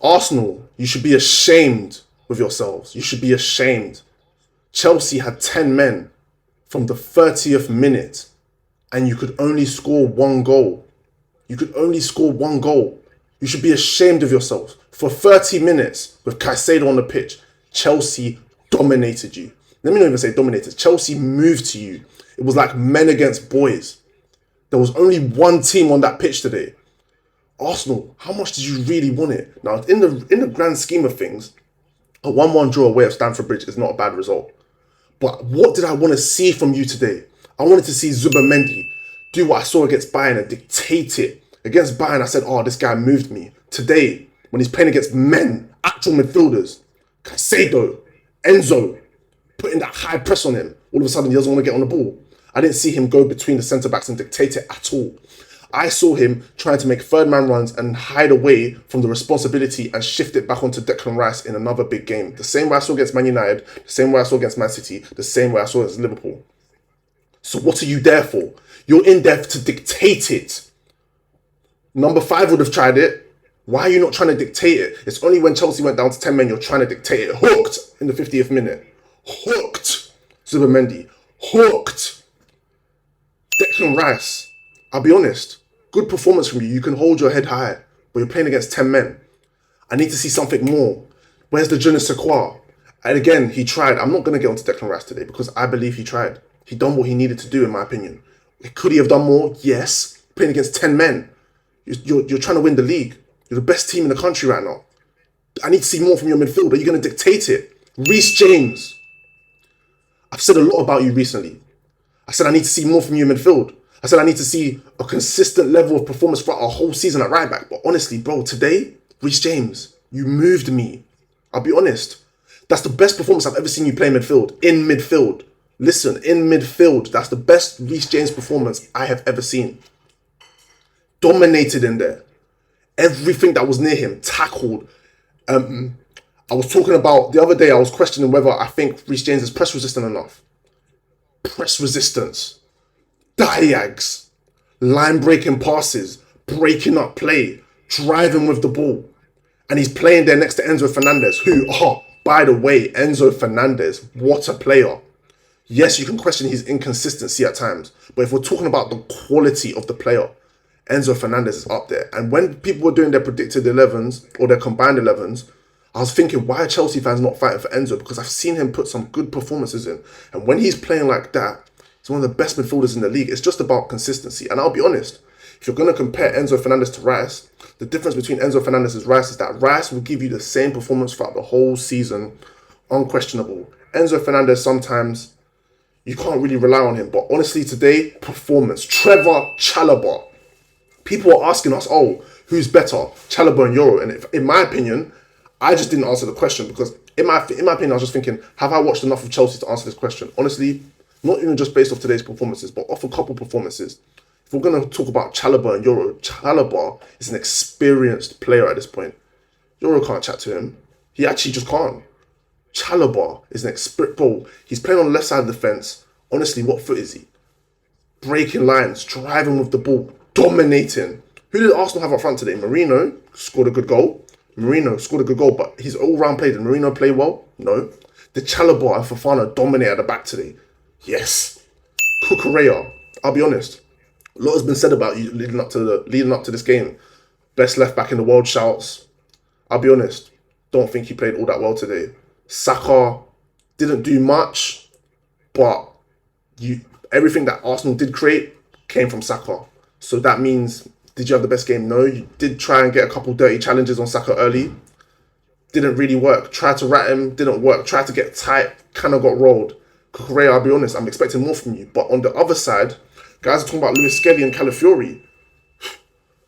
Arsenal, you should be ashamed with yourselves. You should be ashamed. Chelsea had 10 men from the 30th minute and you could only score one goal. You could only score one goal. You should be ashamed of yourselves. For 30 minutes with Caicedo on the pitch, Chelsea dominated you. Let me not even say dominated. Chelsea moved to you. It was like men against boys. There was only one team on that pitch today. Arsenal, how much did you really want it? Now, in the grand scheme of things, a 1-1 draw away at Stamford Bridge is not a bad result. But what did I want to see from you today? I wanted to see Zubimendi do what I saw against Bayern and dictate it. Against Bayern, I said, oh, this guy moved me. Today, when he's playing against men, actual midfielders, Caicedo, Enzo, putting that high press on him, all of a sudden he doesn't want to get on the ball. I didn't see him go between the centre-backs and dictate it at all. I saw him trying to make third-man runs and hide away from the responsibility and shift it back onto Declan Rice in another big game. The same way I saw against Man United, the same way I saw against Man City, the same way I saw against Liverpool. So what are you there for? You're in there to dictate it. Number 5 would have tried it. Why are you not trying to dictate it? It's only when Chelsea went down to 10 men you're trying to dictate it. Hooked in the 50th minute. Hooked. Zubimendi. Hooked. Declan Rice. I'll be honest. Good performance from you. You can hold your head high, but you're playing against 10 men. I need to see something more. Where's the je ne sais quoi? And again, he tried. I'm not going to get onto Declan Rice today because I believe he tried. He done what he needed to do, in my opinion. Could he have done more? Yes. Playing against 10 men. You're trying to win the league. You're the best team in the country right now. I need to see more from your midfield. Are you going to dictate it? Reece James. I've said a lot about you recently. I said I need to see more from you in midfield. I said I need to see a consistent level of performance throughout our whole season at right back. But honestly, bro, today, Reece James, you moved me. I'll be honest. That's the best performance I've ever seen you play in midfield. In midfield. Listen, in midfield. That's the best Reece James performance I have ever seen. Dominated in there. Everything that was near him, tackled. I was talking about, the other day, I was questioning whether I think Reece James is press resistant enough. Press resistance. Diags, line-breaking passes, breaking up play, driving with the ball. And he's playing there next to Enzo Fernandez, who, by the way, Enzo Fernandez, what a player. Yes, you can question his inconsistency at times, but if we're talking about the quality of the player, Enzo Fernandez is up there. And when people were doing their predicted 11s or their combined 11s, I was thinking, why are Chelsea fans not fighting for Enzo? Because I've seen him put some good performances in. And when he's playing like that, he's one of the best midfielders in the league. It's just about consistency. And I'll be honest, if you're going to compare Enzo Fernandez to Rice, the difference between Enzo Fernandez and Rice is that Rice will give you the same performance throughout the whole season, unquestionable. Enzo Fernandez, sometimes you can't really rely on him. But honestly, today, performance. Trevor Chalobah. People are asking us, who's better, Chalobah and Euro? And in my opinion, I just didn't answer the question because in my opinion, I was just thinking, have I watched enough of Chelsea to answer this question? Honestly, not even just based off today's performances, but off a couple performances. If we're going to talk about Chalobah and Euro, Chalobah is an experienced player at this point. Euro can't chat to him. He actually just can't. Chalobah is an expert. Bro, he's playing on the left side of the fence. Honestly, what foot is he? Breaking lines, driving with the ball, dominating. Who did Arsenal have up front today? Marino scored a good goal. But his all-round play, did Marino play well? No. Did Chalobah and Fofana dominate at the back today? Yes. Cucurella, I'll be honest. A lot has been said about you leading up to this game. Best left back in the world shouts. I'll be honest. Don't think he played all that well today. Saka didn't do much, but everything that Arsenal did create came from Saka. So that means, did you have the best game? No. You did try and get a couple dirty challenges on Saka early. Didn't really work. Tried to rat him, didn't work. Tried to get tight, kind of got rolled. Cucurella, I'll be honest, I'm expecting more from you. But on the other side, guys are talking about Lewis Skelly and Calafiori.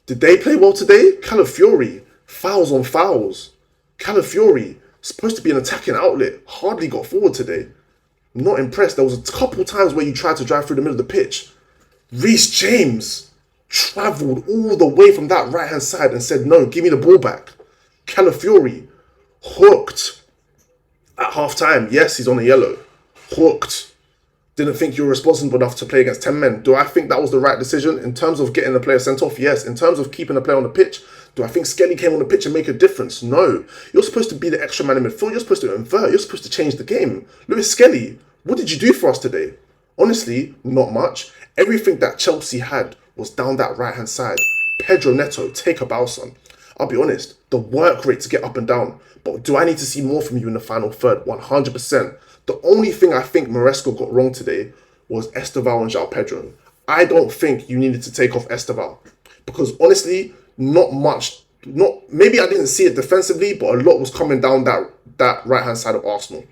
Did they play well today? Calafiori, fouls on fouls. Calafiori, supposed to be an attacking outlet, hardly got forward today. Not impressed. There was a couple times where you tried to drive through the middle of the pitch. Reece James travelled all the way from that right-hand side and said, no, give me the ball back. Calafiori, hooked at half-time. Yes, he's on a yellow. Hooked. Didn't think you were responsible enough to play against 10 men. Do I think that was the right decision? In terms of getting the player sent off, yes. In terms of keeping the player on the pitch, Do I think Skelly came on the pitch and make a difference? No. You're supposed to be the extra man in midfield. You're supposed to invert. You're supposed to change the game. Lewis Skelly, what did you do for us today? Honestly, not much. Everything that Chelsea had was down that right-hand side. Pedro Neto, take a bow, son. I'll be honest, the work rate to get up and down. But do I need to see more from you in the final third? 100%. The only thing I think Maresco got wrong today was Esteval and João Pedro. I don't think you needed to take off Esteval. Because honestly, not much, maybe I didn't see it defensively, but a lot was coming down that right-hand side of Arsenal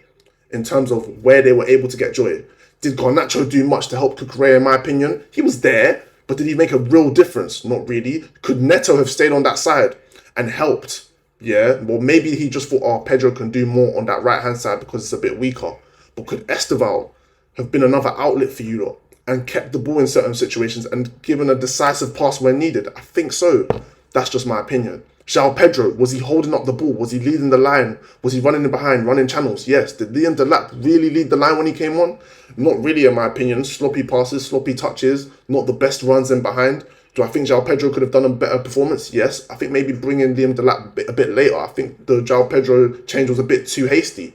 in terms of where they were able to get joy. Did Garnacho do much to help Cucurella, in my opinion? He was there, but did he make a real difference? Not really. Could Neto have stayed on that side and helped? Yeah, well, maybe he just thought, oh, Pedro can do more on that right-hand side because it's a bit weaker. But could Esteval have been another outlet for you lot and kept the ball in certain situations and given a decisive pass when needed? I think so. That's just my opinion. João Pedro, was he holding up the ball? Was he leading the line? Was he running in behind, running channels? Yes. Did Liam Delap really lead the line when he came on? Not really, in my opinion. Sloppy passes, sloppy touches, not the best runs in behind. Do I think João Pedro could have done a better performance? Yes. I think maybe bringing Liam Delap a bit later. I think the João Pedro change was a bit too hasty.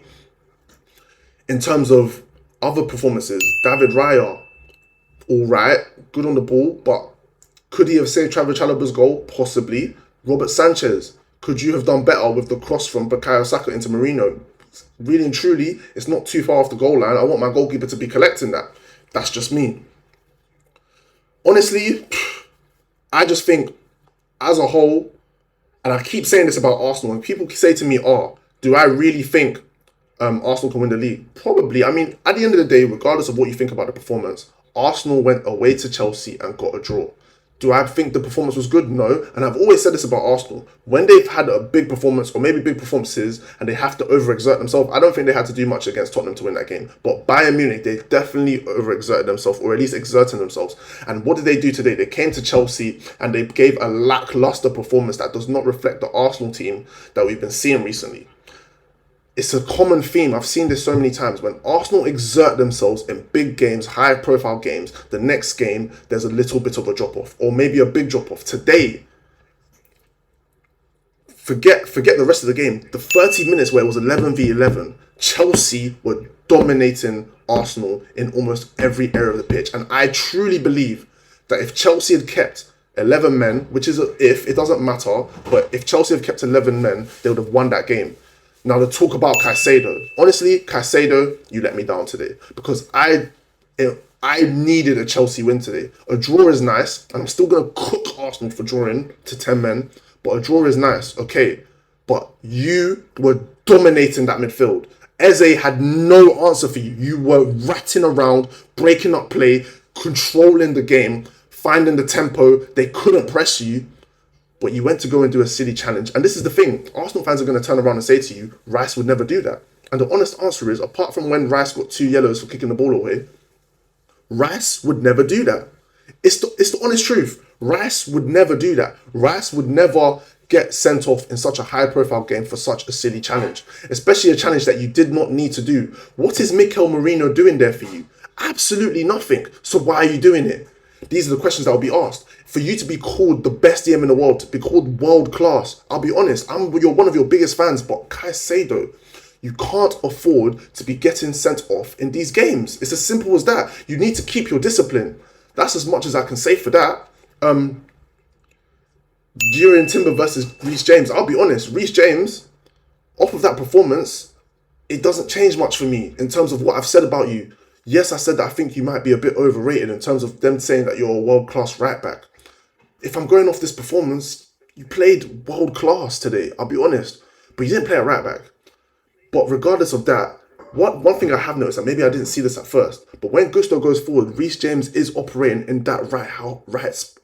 In terms of other performances, David Raya, all right, good on the ball, but could he have saved Trevor Chalobah's goal? Possibly. Robert Sanchez, could you have done better with the cross from Bukayo Saka into Marino? Really and truly, it's not too far off the goal line. I want my goalkeeper to be collecting that. That's just me. Honestly, I just think, as a whole, and I keep saying this about Arsenal, and people say to me, oh, do I really think Arsenal can win the league? Probably. I mean, at the end of the day, regardless of what you think about the performance, Arsenal went away to Chelsea and got a draw. Do I think the performance was good? No. And I've always said this about Arsenal. When they've had a big performance, or maybe big performances, and they have to overexert themselves, I don't think they had to do much against Tottenham to win that game. But Bayern Munich, they definitely overexerted themselves, or at least exerting themselves. And what did they do today? They came to Chelsea and they gave a lackluster performance that does not reflect the Arsenal team that we've been seeing recently. It's a common theme. I've seen this so many times. When Arsenal exert themselves in big games, high-profile games, the next game, there's a little bit of a drop-off. Or maybe a big drop-off. Today, forget the rest of the game. The 30 minutes where it was 11v11, Chelsea were dominating Arsenal in almost every area of the pitch. And I truly believe that if Chelsea had kept 11 men, which is a if, it doesn't matter, but if Chelsea had kept 11 men, they would have won that game. Now, to talk about Caicedo. Honestly, Caicedo, you let me down today. Because I needed a Chelsea win today. A draw is nice. And I'm still going to cook Arsenal for drawing to 10 men. But a draw is nice. Okay. But you were dominating that midfield. Eze had no answer for you. You were ratting around, breaking up play, controlling the game, finding the tempo. They couldn't press you. But you went to go and do a silly challenge. And this is the thing. Arsenal fans are going to turn around and say to you, Rice would never do that. And the honest answer is, apart from when Rice got 2 yellows for kicking the ball away, Rice would never do that. It's the honest truth. Rice would never do that. Rice would never get sent off in such a high-profile game for such a silly challenge. Especially a challenge that you did not need to do. What is Mikel Merino doing there for you? Absolutely nothing. So why are you doing it? These are the questions that will be asked. For you to be called the best DM in the world, to be called world class, I'll be honest, you're one of your biggest fans, but Caicedo, you can't afford to be getting sent off in these games. It's as simple as that. You need to keep your discipline. That's as much as I can say for that. During Timber versus Reece James, I'll be honest, Reece James, off of that performance, it doesn't change much for me in terms of what I've said about you. Yes, I said that I think you might be a bit overrated in terms of them saying that you're a world-class right-back. If I'm going off this performance, you played world-class today, I'll be honest. But you didn't play a right-back. But regardless of that, one thing I have noticed, and maybe I didn't see this at first, but when Gusto goes forward, Reece James is operating in that right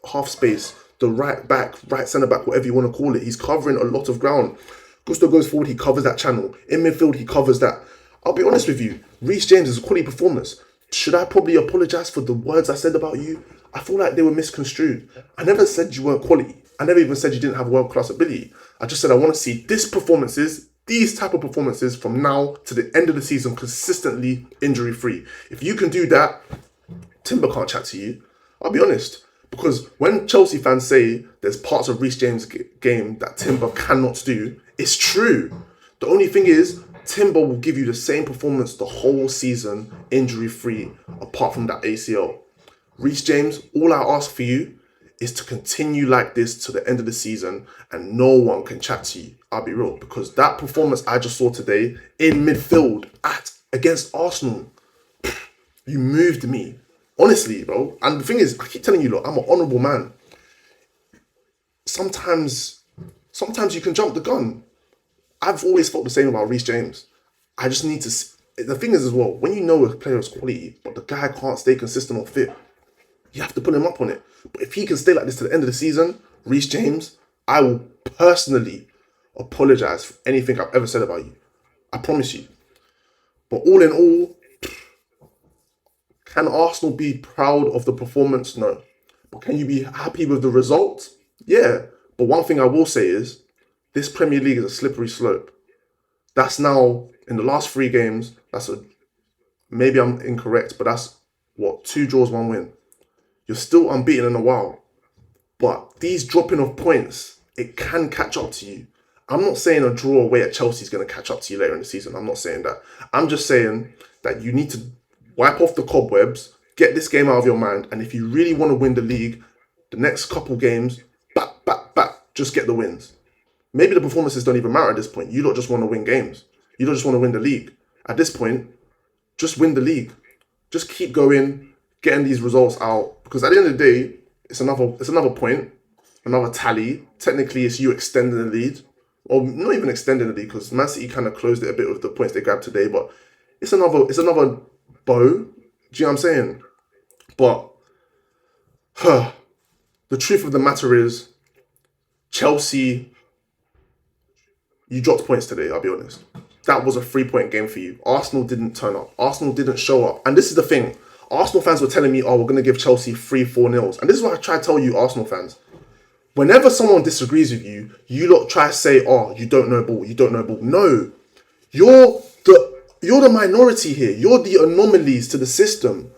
half space, the right back, right centre-back, whatever you want to call it. He's covering a lot of ground. Gusto goes forward, he covers that channel. In midfield, he covers that. I'll be honest with you, Reece James is a quality performance. Should I probably apologise for the words I said about you? I feel like they were misconstrued. I never said you weren't quality. I never even said you didn't have world-class ability. I just said I want to see these type of performances from now to the end of the season consistently injury-free. If you can do that, Timber can't chat to you. I'll be honest. Because when Chelsea fans say there's parts of Reece James' game that Timber cannot do, it's true. The only thing is, Timber will give you the same performance the whole season, injury-free, apart from that ACL. Reece James, all I ask for you is to continue like this to the end of the season, and no one can chat to you. I'll be real, because that performance I just saw today in midfield against Arsenal, you moved me. Honestly, bro. And the thing is, I keep telling you, look, I'm an honourable man. Sometimes you can jump the gun. I've always felt the same about Reece James. I just need to... The thing is as well, when you know a player's quality, but the guy can't stay consistent or fit, you have to put him up on it. But if he can stay like this to the end of the season, Reece James, I will personally apologise for anything I've ever said about you. I promise you. But all in all, can Arsenal be proud of the performance? No. But can you be happy with the result? Yeah. But one thing I will say is, this Premier League is a slippery slope. That's now, in the last 3 games, maybe I'm incorrect, but that's, 2 draws, 1 win. You're still unbeaten in a while. But these dropping of points, it can catch up to you. I'm not saying a draw away at Chelsea is going to catch up to you later in the season. I'm not saying that. I'm just saying that you need to wipe off the cobwebs, get this game out of your mind, and if you really want to win the league, the next couple games, just get the wins. Maybe the performances don't even matter at this point. You don't just want to win games. You don't just want to win the league. At this point, just win the league. Just keep going, getting these results out. Because at the end of the day, it's another point, another tally. Technically, it's you extending the lead. Or not even extending the lead, because Man City kind of closed it a bit with the points they grabbed today. But it's another bow. Do you know what I'm saying? But the truth of the matter is, Chelsea, you dropped points today, I'll be honest. That was a 3-point game for you. Arsenal didn't turn up. Arsenal didn't show up. And this is the thing. Arsenal fans were telling me, we're going to give Chelsea 3-4-0. And this is what I try to tell you, Arsenal fans. Whenever someone disagrees with you, you lot try to say, you don't know ball, you don't know ball. No. You're the minority here. You're the anomalies to the system.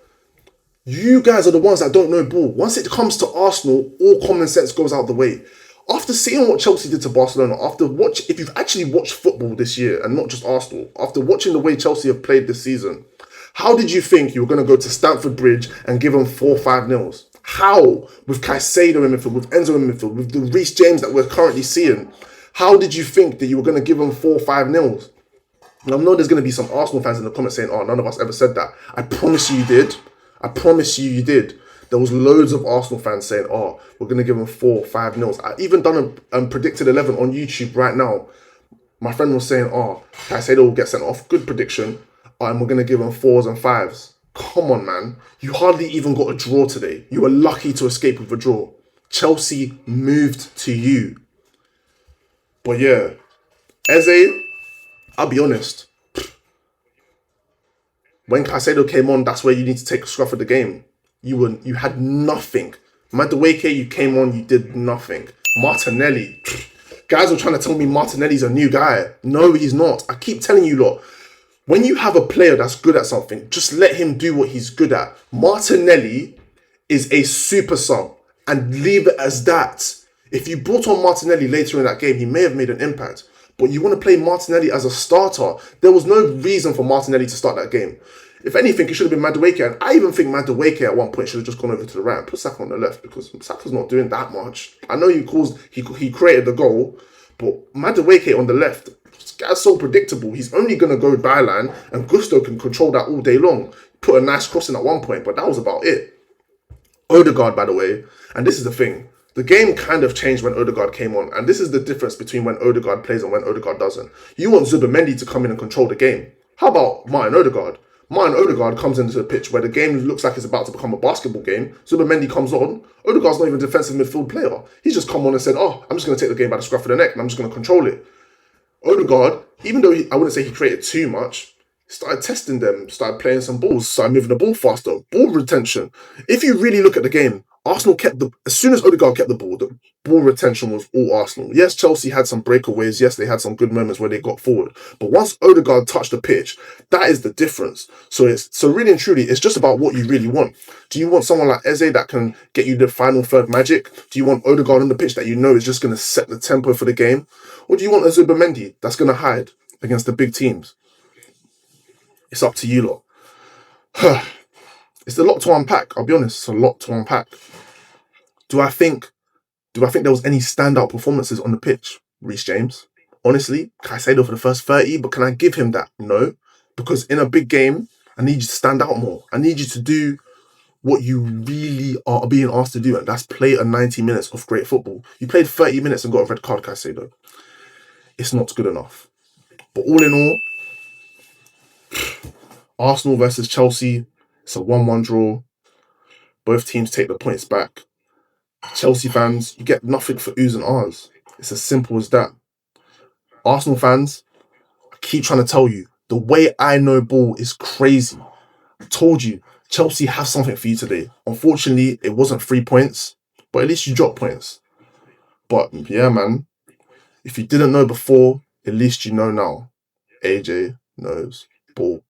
You guys are the ones that don't know ball. Once it comes to Arsenal, all common sense goes out the way. After seeing what Chelsea did to Barcelona, if you've actually watched football this year and not just Arsenal, after watching the way Chelsea have played this season, how did you think you were going to go to Stamford Bridge and give them 4-5-0? How? With Caicedo in midfield, with Enzo in midfield, with the Reece James that we're currently seeing. How did you think that you were going to give them 4-5-0? And I know there's going to be some Arsenal fans in the comments saying, none of us ever said that. I promise you did. I promise you did. There was loads of Arsenal fans saying, we're going to give them 4-5-0. I even done a predicted 11 on YouTube right now. My friend was saying, Caicedo will get sent off. Good prediction. And we're going to give them 4s and 5s. Come on, man. You hardly even got a draw today. You were lucky to escape with a draw. Chelsea moved to you. But yeah, Eze, I'll be honest. When Caicedo came on, that's where you need to take a scruff of the game. You had nothing. Madueke, you came on, you did nothing. Martinelli. Guys were trying to tell me Martinelli's a new guy. No, he's not. I keep telling you, lot. When you have a player that's good at something, just let him do what he's good at. Martinelli is a super sub, and leave it as that. If you brought on Martinelli later in that game, he may have made an impact. But you want to play Martinelli as a starter. There was no reason for Martinelli to start that game. If anything, it should have been Madueke. And I even think Madueke at one point should have just gone over to the right and put Saka on the left, because Saka's not doing that much. I know he created the goal, but Madueke on the left, this guy's so predictable. He's only going to go byline, and Gusto can control that all day long. Put a nice cross in at one point, but that was about it. Odegaard, by the way, and this is the thing. The game kind of changed when Odegaard came on, and this is the difference between when Odegaard plays and when Odegaard doesn't. You want Zubimendi to come in and control the game. How about Martin Odegaard? Martin Odegaard comes into the pitch where the game looks like it's about to become a basketball game. Zubimendi comes on. Odegaard's not even a defensive midfield player. He's just come on and said, I'm just going to take the game by the scruff of the neck and I'm just going to control it. Odegaard, even though I wouldn't say he created too much, started testing them, started playing some balls, started moving the ball faster, ball retention. If you really look at the game, Arsenal kept as soon as Odegaard kept the ball retention was all Arsenal. Yes, Chelsea had some breakaways. Yes, they had some good moments where they got forward. But once Odegaard touched the pitch, that is the difference. So really and truly, it's just about what you really want. Do you want someone like Eze that can get you the final third magic? Do you want Odegaard on the pitch that you know is just going to set the tempo for the game? Or do you want a Zubimendi that's going to hide against the big teams? It's up to you lot. It's a lot to unpack. I'll be honest, it's a lot to unpack. Do I think there was any standout performances on the pitch? Reece James. Honestly, Caicedo for the first 30, but can I give him that? No. Because in a big game, I need you to stand out more. I need you to do what you really are being asked to do, and that's play a 90 minutes of great football. You played 30 minutes and got a red card, Caicedo. It's not good enough. But all in all, Arsenal versus Chelsea, it's a 1-1 draw. Both teams take the points back. Chelsea fans, you get nothing for oohs and ahs. It's as simple as that. Arsenal fans, I keep trying to tell you, the way I know ball is crazy. I told you, Chelsea have something for you today. Unfortunately, it wasn't 3 points, but at least you dropped points. But yeah, man, if you didn't know before, at least you know now. AJ knows ball.